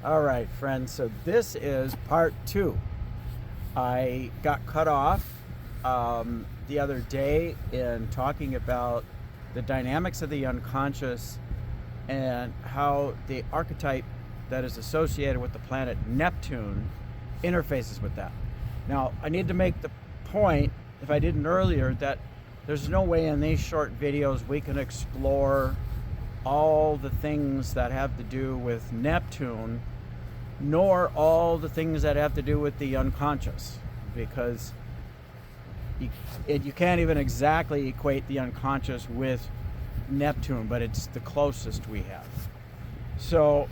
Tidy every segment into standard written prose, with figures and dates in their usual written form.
All right, friends, so this is part 2. I got cut off the other day in talking about the dynamics of the unconscious and how the archetype that is associated with the planet Neptune interfaces with that. Now, I need to make the point, if I didn't earlier, that there's no way in these short videos we can explore all the things that have to do with Neptune, nor all the things that have to do with the unconscious, because you can't even exactly equate the unconscious with Neptune, but it's the closest we have. So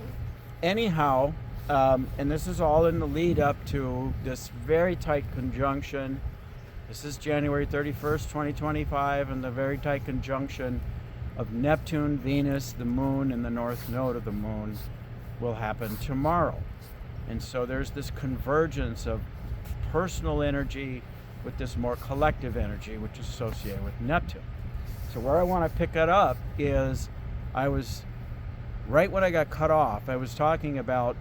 anyhow, and this is all in the lead up to this very tight conjunction. This is January 31st, 2025, and the very tight conjunction of Neptune, Venus, the moon, and the north node of the moon will happen tomorrow. And so there's this convergence of personal energy with this more collective energy, which is associated with Neptune. So where I want to pick it up is, I was, right when I got cut off, I was talking about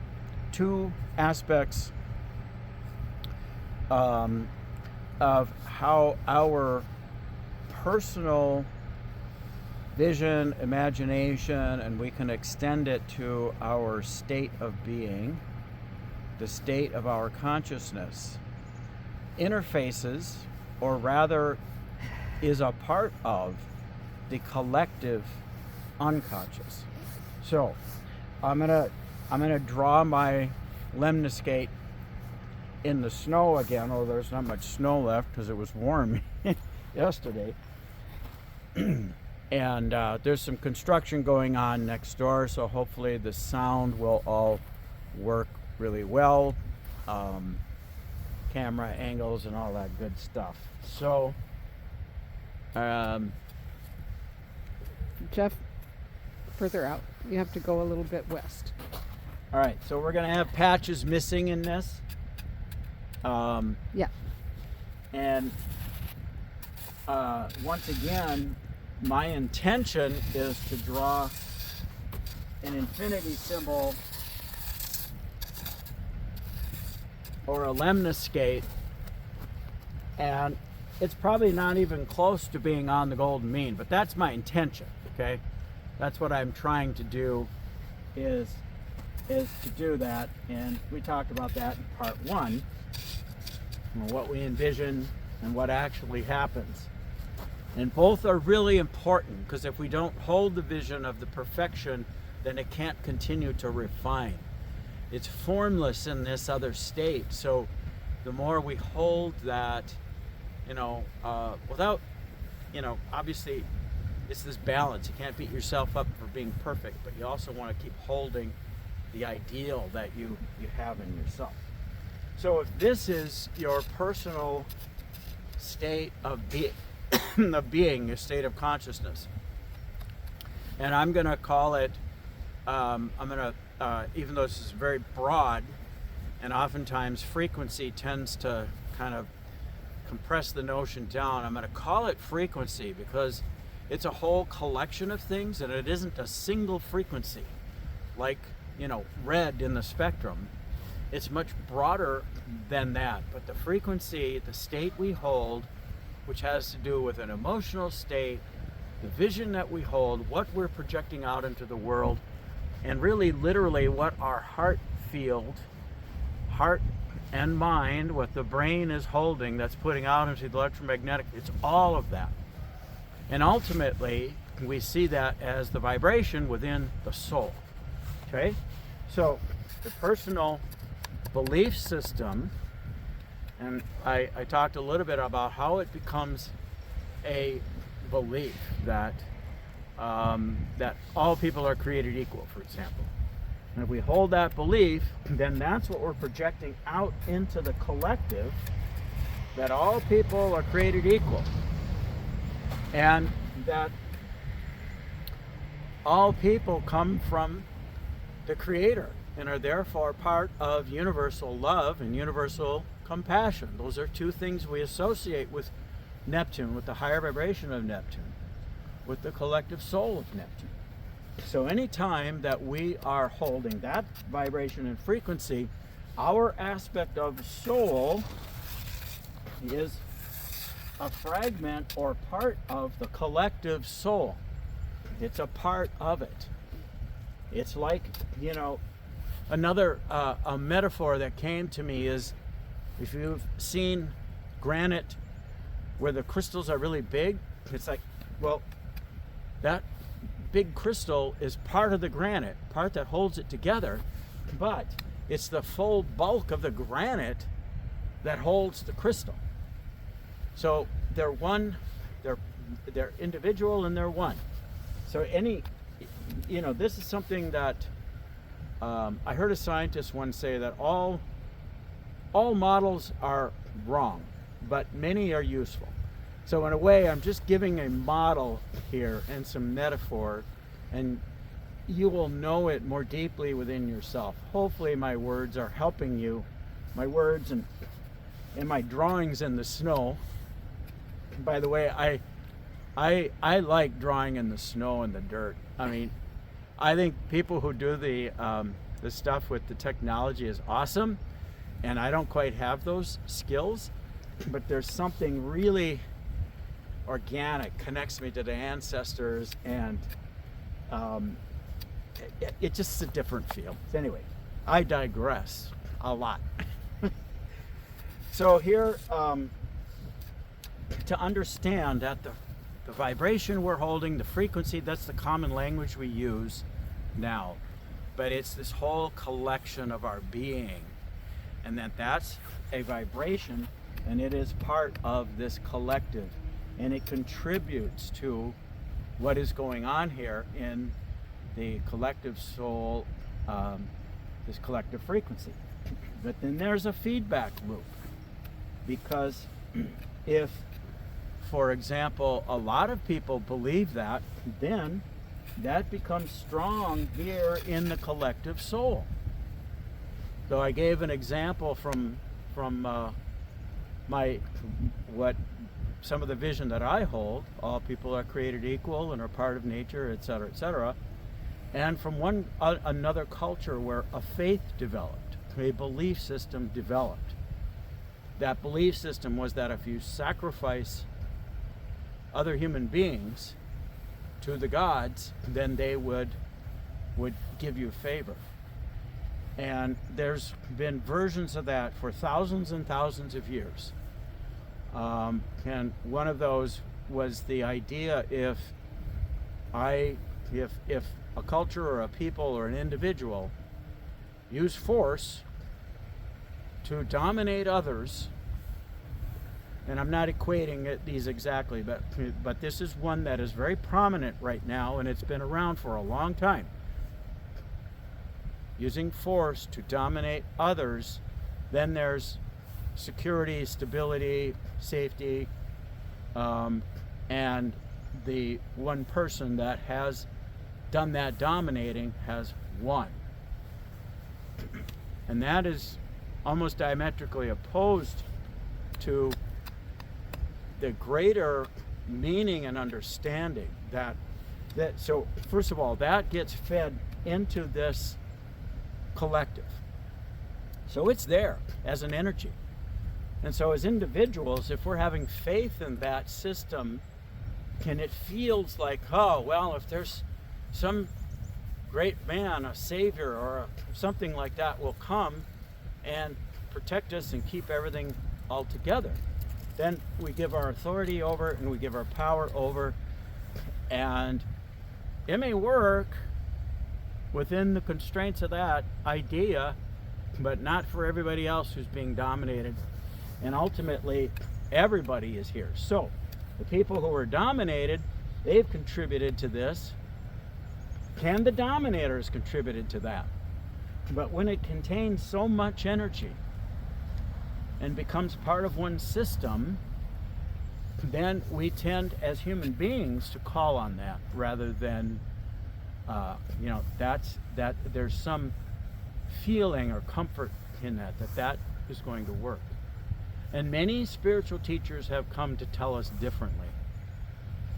two aspects of how our personal vision, imagination, and we can extend it to our state of being, the state of our consciousness, interfaces, or rather is a part of the collective unconscious. So I'm gonna draw my lemniscate in the snow again, although there's not much snow left because it was warm yesterday. And there's some construction going on next door, so hopefully the sound will all work really well. Camera angles and all that good stuff. So, Jeff, further out. You have to go a little bit west. All right, so we're going to have patches missing in this. Yeah. And once again, my intention is to draw an infinity symbol or a lemniscate, and it's probably not even close to being on the golden mean, but that's my intention. Okay, that's what I'm trying to do, is to do that. And we talked about that in part 1, what we envision and what actually happens. And both are really important, because if we don't hold the vision of the perfection, then it can't continue to refine. It's formless in this other state. So the more we hold that, without, obviously it's this balance. You can't beat yourself up for being perfect, but you also want to keep holding the ideal that you have in yourself. So if this is your personal state of being, your state of consciousness, and I'm going to call it, even though this is very broad, and oftentimes frequency tends to kind of compress the notion down, I'm going to call it frequency because it's a whole collection of things, and it isn't a single frequency like, red in the spectrum. It's much broader than that. But the frequency, the state we hold, which has to do with an emotional state, the vision that we hold, what we're projecting out into the world, and really literally what our heart and mind, what the brain is holding that's putting out into the electromagnetic, it's all of that. And ultimately, we see that as the vibration within the soul. Okay? So the personal belief system, and I talked a little bit about how it becomes a belief that that all people are created equal, for example. And if we hold that belief, then that's what we're projecting out into the collective, that all people are created equal, and that all people come from the Creator and are therefore part of universal love and universal compassion. Those are two things we associate with Neptune, with the higher vibration of Neptune, with the collective soul of Neptune. So anytime that we are holding that vibration and frequency, our aspect of soul is a fragment or part of the collective soul. It's a part of it. It's like, another a metaphor that came to me is, if you've seen granite where the crystals are really big, it's like, well, that big crystal is part of the granite, part that holds it together, but it's the full bulk of the granite that holds the crystal. So they're one, they're individual, and they're one. So this is something that I heard a scientist once say, that all models are wrong, but many are useful. So in a way, I'm just giving a model here and some metaphor, and you will know it more deeply within yourself. Hopefully my words are helping you, my words and my drawings in the snow. By the way, I like drawing in the snow and the dirt. I mean, I think people who do the stuff with the technology is awesome, and I don't quite have those skills, but there's something really organic, connects me to the ancestors, and it's just a different feel. Anyway, I digress a lot. So here, to understand that the vibration we're holding, the frequency, that's the common language we use now, but it's this whole collection of our being, and that's a vibration, and it is part of this collective, and it contributes to what is going on here in the collective soul, this collective frequency. But then there's a feedback loop, because if, for example, a lot of people believe that, then that becomes strong here in the collective soul. So I gave an example from some of the vision that I hold. All people are created equal and are part of nature, etc., etc. And from another culture where a faith developed, a belief system developed. That belief system was that if you sacrifice other human beings to the gods, then they would give you favor. And there's been versions of that for thousands and thousands of years. And one of those was the idea, if a culture or a people or an individual use force to dominate others, and I'm not equating these exactly, but this is one that is very prominent right now, and it's been around for a long time. Using force to dominate others, then there's security, stability, safety, and the one person that has done that dominating has won. And that is almost diametrically opposed to the greater meaning and understanding that so first of all, that gets fed into this collective. So it's there as an energy. And so as individuals, if we're having faith in that system, and it feels like, oh, well, if there's some great man, a savior, or something like that will come and protect us and keep everything all together, then we give our authority over and we give our power over, and it may work within the constraints of that idea, but not for everybody else who's being dominated. And ultimately, everybody is here. So the people who are dominated, they've contributed to this. Can the dominators contributed to that? But when it contains so much energy and becomes part of one system, then we tend as human beings to call on that rather than that there's some feeling or comfort in that is going to work. And many spiritual teachers have come to tell us differently.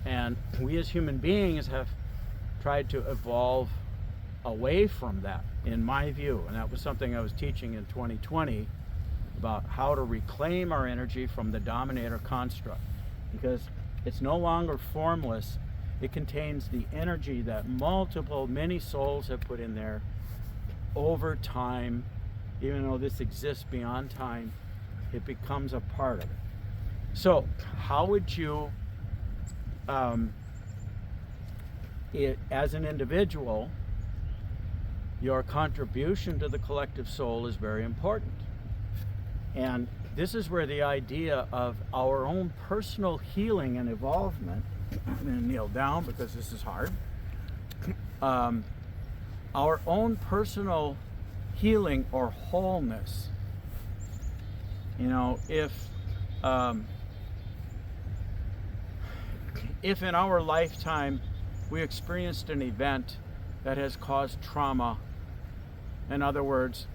And we as human beings have tried to evolve away from that, in my view. And that was something I was teaching in 2020 about how to reclaim our energy from the dominator construct, because it's no longer formless. It contains the energy that many souls have put in there over time. Even though this exists beyond time, it becomes a part of it. So how would you, as an individual, your contribution to the collective soul is very important. And this is where the idea of our own personal healing and evolvement, I'm going to kneel down because this is hard, our own personal healing or wholeness. You know, if in our lifetime we experienced an event that has caused trauma, in other words,